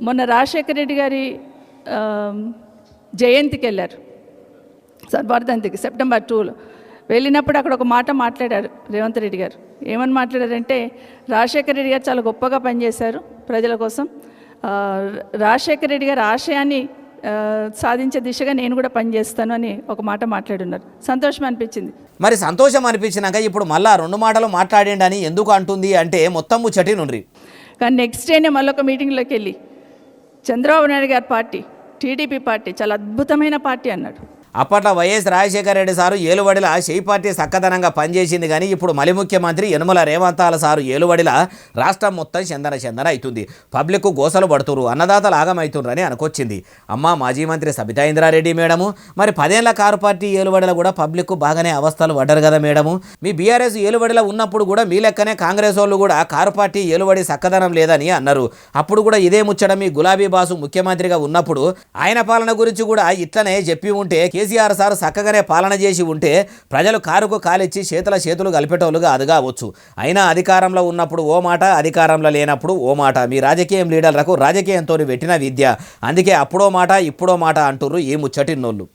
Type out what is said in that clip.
మొన్న రాజశేఖర రెడ్డి గారి జయంతికి వెళ్ళారు, వర్ధంతికి సెప్టెంబర్ 2లో వెళ్ళినప్పుడు అక్కడ ఒక మాట మాట్లాడారు రేవంత్ రెడ్డి గారు. ఏమని మాట్లాడారంటే, రాజశేఖర రెడ్డి గారు చాలా గొప్పగా పనిచేశారు ప్రజల కోసం, రాజశేఖర రెడ్డి గారి ఆశయాన్ని సాధించే దిశగా నేను కూడా పనిచేస్తాను అని ఒక మాట మాట్లాడున్నారు. సంతోషం అనిపించింది. మరి సంతోషం అనిపించినాక ఇప్పుడు మళ్ళా 2 మాటలు మాట్లాడండి అని ఎందుకు అంటుంది అంటే మొత్తం ముచ్చటి నుండి. కానీ నెక్స్ట్ డేనే మళ్ళీ ఒక మీటింగ్లోకి వెళ్ళి చంద్రబాబు నాయుడు గారి పార్టీ టీడీపీ పార్టీ చాలా అద్భుతమైన పార్టీ అన్నాడు. అప్పట్లో వైఎస్ రాజశేఖర రెడ్డి సారు ఏలుబడిల చేయి పార్టీ చక్కదనంగా పనిచేసింది. కానీ ఇప్పుడు మలి ముఖ్యమంత్రి యనుమల రేవంతాల సారు ఏలుబడిల రాష్ట్రం మొత్తం చందన అవుతుంది. పబ్లిక్ గోసలు పడుతురు, అన్నదాతలు ఆగమవుతుండ్రని అనుకొచ్చింది. అమ్మ మాజీ మంత్రి సబితా ఇంద్రారెడ్డి మేడము, మరి 10 ఏళ్ల కారు పార్టీ ఏలుబడిలో కూడా పబ్లిక్ బాగానే అవస్థలు పడ్డారు కదా మేడము. మీ బీఆర్ఎస్ ఏలుబడిలో ఉన్నప్పుడు కూడా మీ లెక్కనే కాంగ్రెస్ వాళ్ళు కూడా కారు పార్టీ ఏలుబడి చక్కదనం లేదని అన్నారు. అప్పుడు కూడా ఇదే ముచ్చట మీ గులాబీ బాసు ముఖ్యమంత్రిగా ఉన్నప్పుడు ఆయన పాలన గురించి కూడా ఇట్లనే చెప్పి ఉంటే, కేసీఆర్ సార్ చక్కగానే పాలన చేసి ఉంటే ప్రజలు కారుకు కాలిచ్చి చేతులు కలిపేటోళ్ళుగా అది కావచ్చు. అయినా అధికారంలో ఉన్నప్పుడు ఓ మాట, అధికారంలో లేనప్పుడు ఓ మాట. మీ రాజకీయం లీడర్లకు రాజకీయంతో పెట్టిన విద్య. అందుకే అప్పుడో మాట ఇప్పుడో మాట అంటుర్రు ఈ ముచ్చటిన్నోళ్ళు.